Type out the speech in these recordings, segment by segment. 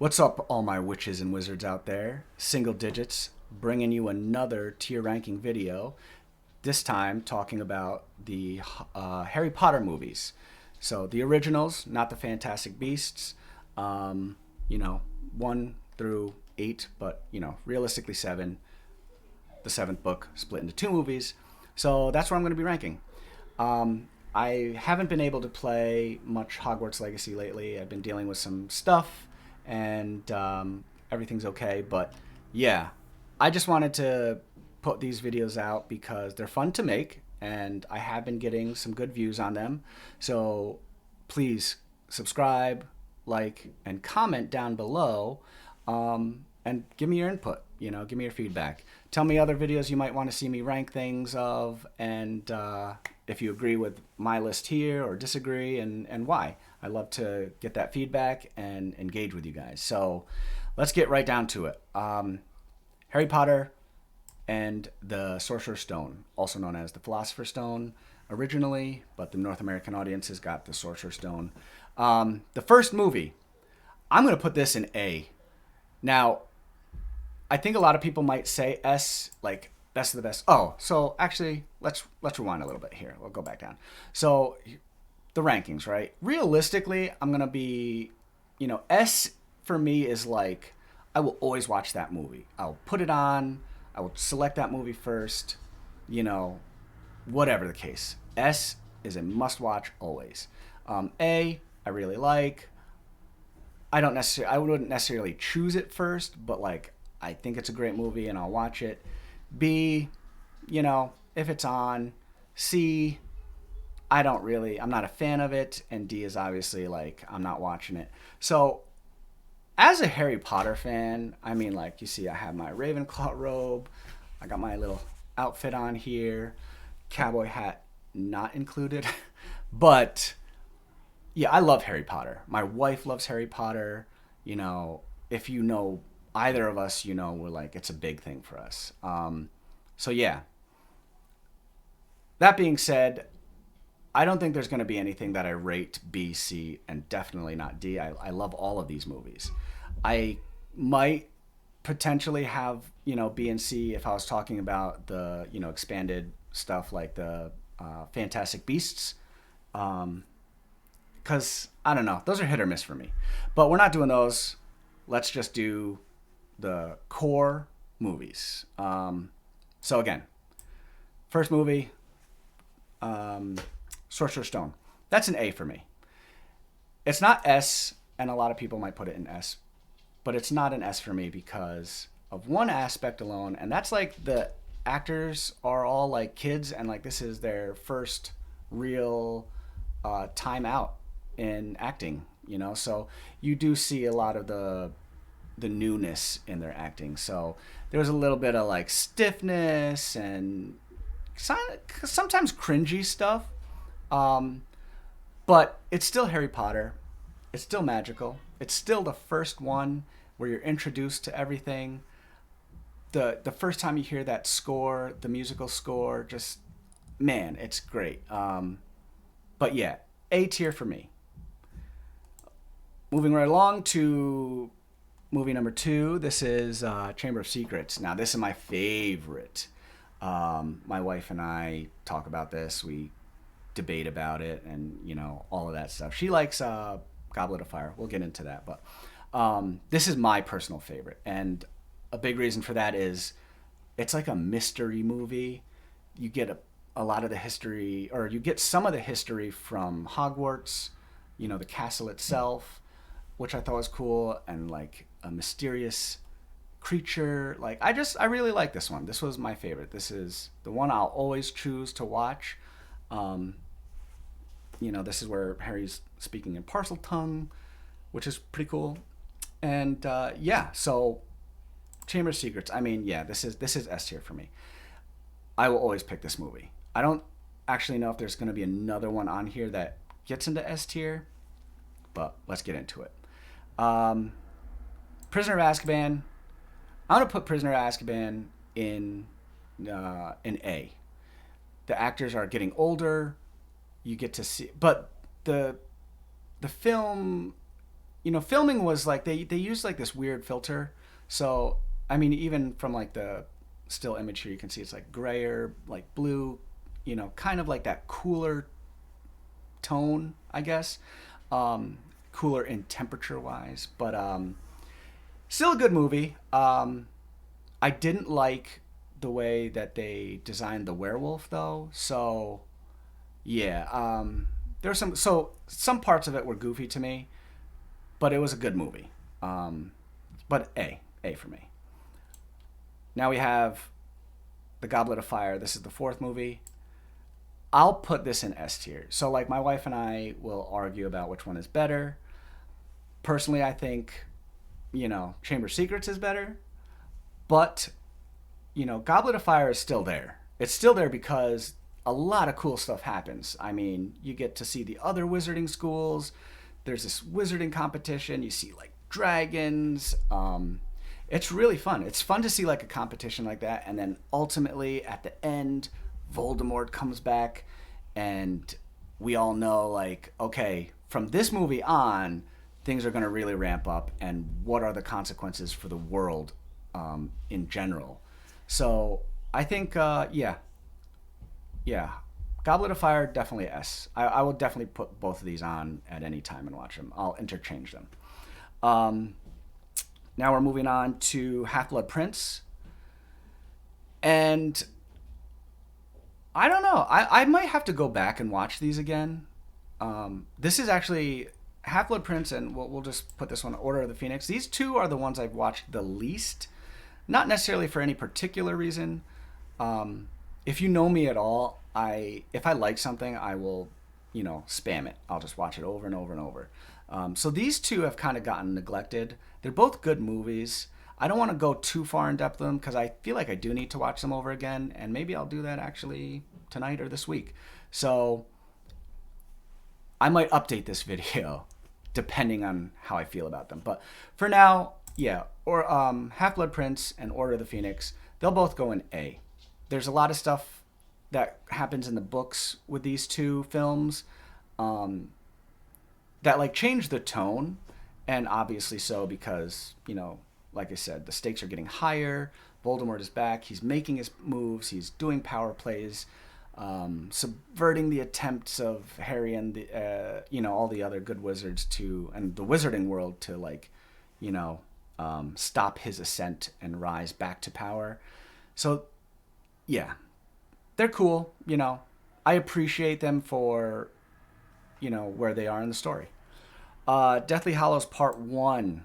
What's up, all my witches and wizards out there? Single digits, bringing you another tier ranking video. This time talking about the Harry Potter movies. So the originals, not the Fantastic Beasts. Um, you know, 1 through 8, but realistically seven. The seventh book split into two movies. So that's where I'm going to be ranking. I haven't been able to play much Hogwarts Legacy lately. I've been dealing with some stuff, and everything's okay. But yeah, I just wanted to put these videos out because they're fun to make, and I have been getting some good views on them. So please subscribe, like, and comment down below, and give me your input. Give me your feedback. Tell me other videos you might want to see me rank things of, and if you agree with my list here or disagree, and why. I love to get that feedback and engage with you guys. So let's get right down to it. Harry Potter and the Sorcerer's Stone, also known as the Philosopher's Stone originally, but the North American audiences got the Sorcerer's Stone. The first movie, I'm going to put this in A. Now, I think a lot of people might say S, like best of the best. Oh, so actually, let's rewind a little bit here. We'll go back down. So the rankings, right? Realistically, I'm gonna be, S for me is like I will always watch that movie. I'll put it on. I will select that movie first. You know, whatever the case. S is a must-watch always. A, I really like. I wouldn't necessarily choose it first, but like I think it's a great movie and I'll watch it. B, if it's on. C, I'm not a fan of it. And D is obviously like, I'm not watching it. So, as a Harry Potter fan, I mean, like, you see, I have my Ravenclaw robe. I got my little outfit on here. Cowboy hat not included. But, yeah, I love Harry Potter. My wife loves Harry Potter. If you know either of us, we're like, it's a big thing for us. So yeah. That being said, I don't think there's going to be anything that I rate B, C, and definitely not D. I love all of these movies. I might potentially have, B and C if I was talking about the, expanded stuff like the Fantastic Beasts. Because, I don't know, those are hit or miss for me. But we're not doing those. Let's just do the core movies. So again, first movie, Sorcerer Stone. That's an A for me. It's not S, and a lot of people might put it in S, but it's not an S for me because of one aspect alone, and that's like the actors are all like kids, and like this is their first real time out in acting. So you do see a lot of the newness in their acting. So there's a little bit of like stiffness and sometimes cringy stuff. But it's still Harry Potter. It's still magical. It's still the first one where you're introduced to everything. The first time you hear that score, the musical score, just man, it's great. But yeah, A tier for me. Moving right along to movie number 2. This is Chamber of Secrets. Now, this is my favorite. My wife and I talk about this. We debate about it and, all of that stuff. She likes Goblet of Fire. We'll get into that. But this is my personal favorite. And a big reason for that is it's like a mystery movie. You get a lot of the history, or you get some of the history from Hogwarts, the castle itself, which I thought was cool, and like a mysterious creature. Like I really like this one. This was my favorite. This is the one I'll always choose to watch. This is where Harry's speaking in parcel tongue, which is pretty cool. And yeah, so Chamber of Secrets. I mean, yeah, this is S tier for me. I will always pick this movie. I don't actually know if there's going to be another one on here that gets into S tier, but let's get into it. Prisoner of Azkaban. I'm gonna put Prisoner of Azkaban in A. The actors are getting older. You get to see, but the film filming was like they used like this weird filter. So I mean, even from like the still image here, you can see it's like grayer, like blue, kind of like that cooler tone, I guess. Um, Cooler in temperature wise, but still a good movie. I didn't like the way that they designed the werewolf though. So yeah, there's some parts of it were goofy to me, but it was a good movie. Um, but A for me. Now we have the Goblet of Fire. This is the fourth movie. I'll put this in S tier. So like my wife and I will argue about which one is better. Personally, I think Chamber of Secrets is better, but Goblet of Fire is still there. It's still there because a lot of cool stuff happens. I mean, you get to see the other wizarding schools. There's this wizarding competition. You see like dragons. It's really fun. It's fun to see like a competition like that, and then ultimately at the end, Voldemort comes back, and we all know like, okay, from this movie on, things are going to really ramp up, and what are the consequences for the world in general. So I think, yeah, Goblet of Fire definitely S. I will definitely put both of these on at any time and watch them. I'll interchange them. Um, Now we're moving on to Half Blood Prince, and I don't know. I might have to go back and watch these again. This is actually Half Blood Prince, and we'll just put this one Order of the Phoenix. These two are the ones I've watched the least. Not necessarily for any particular reason. If you know me at all, if I like something, I will, spam it. I'll just watch it over and over and over. So these two have kind of gotten neglected. They're both good movies. I don't want to go too far in depth with them because I feel like I do need to watch them over again, and maybe I'll do that actually tonight or this week. So I might update this video depending on how I feel about them. But for now, yeah, or Half Blood Prince and Order of the Phoenix, they'll both go in A. There's a lot of stuff that happens in the books with these two films um, that like change the tone, and obviously so because like I said, the stakes are getting higher. Voldemort is back. He's making his moves. He's doing power plays, subverting the attempts of Harry and the all the other good wizards and the wizarding world to like stop his ascent and rise back to power. So yeah, they're cool. I appreciate them for where they are in the story. Deathly Hallows Part 1.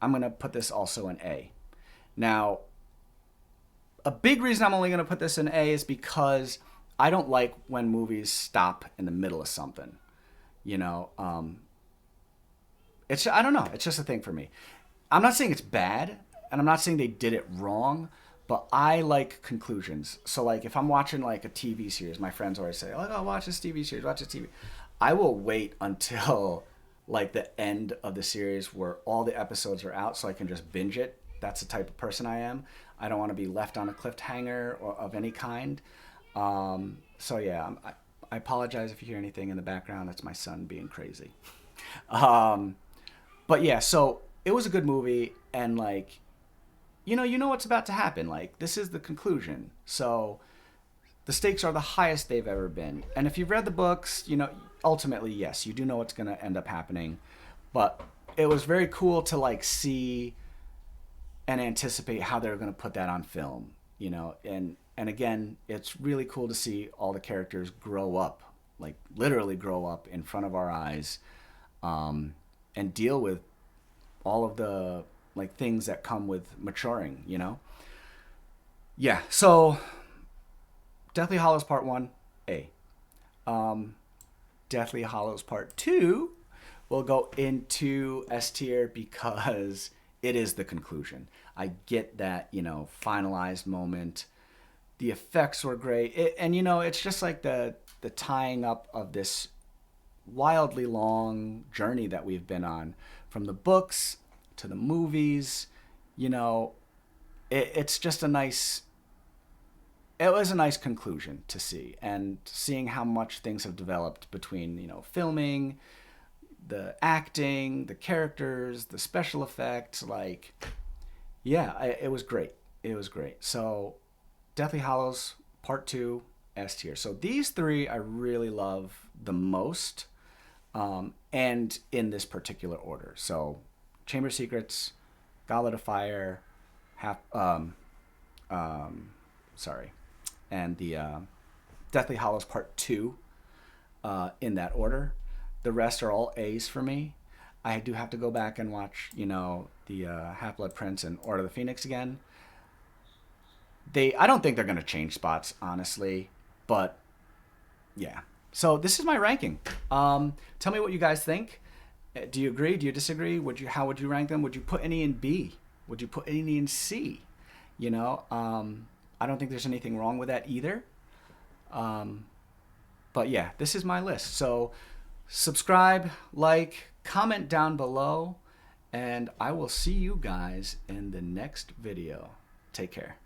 I'm going to put this also in A. Now, a big reason I'm only going to put this in A is because I don't like when movies stop in the middle of something. I don't know. It's just a thing for me. I'm not saying it's bad, and I'm not saying they did it wrong, but I like conclusions. So like if I'm watching like a TV series, my friends always say, "Oh, watch this TV series, watch this TV." I will wait until like the end of the series where all the episodes are out so I can just binge it. That's the type of person I am. I don't want to be left on a cliffhanger or of any kind. So yeah, I apologize if you hear anything in the background. That's my son being crazy. But yeah, so it was a good movie, and like, you know what's about to happen. Like, this is the conclusion. So the stakes are the highest they've ever been. And if you've read the books, ultimately, yes, you do know what's going to end up happening. But it was very cool to like see and anticipate how they're going to put that on film, and again, it's really cool to see all the characters grow up, like literally grow up in front of our eyes, and deal with all of the like things that come with maturing. Yeah. So Deathly Hallows Part 1, A. Deathly Hallows Part 2 will go into S tier because it is the conclusion. I get that, finalized moment. The effects were great. It's just like the tying up of this wildly long journey that we've been on from the books to the movies. It's just it was a nice conclusion to see, and seeing how much things have developed between filming, the acting, the characters, the special effects, like, yeah, it was great. It was great. So Deathly Hallows Part 2, S tier. So these three I really love the most, and in this particular order. So Chamber of Secrets, Goblet of Fire, half, sorry, and the Deathly Hallows Part 2, in that order. The rest are all A's for me. I do have to go back and watch, the Half-Blood Prince and Order of the Phoenix again. I don't think they're going to change spots, honestly, but yeah. So this is my ranking. Tell me what you guys think. Do you agree? Do you disagree? How would you rank them? Would you put any in B? Would you put any in C? I don't think there's anything wrong with that either. But yeah, this is my list. So subscribe, like, comment down below, and I will see you guys in the next video. Take care.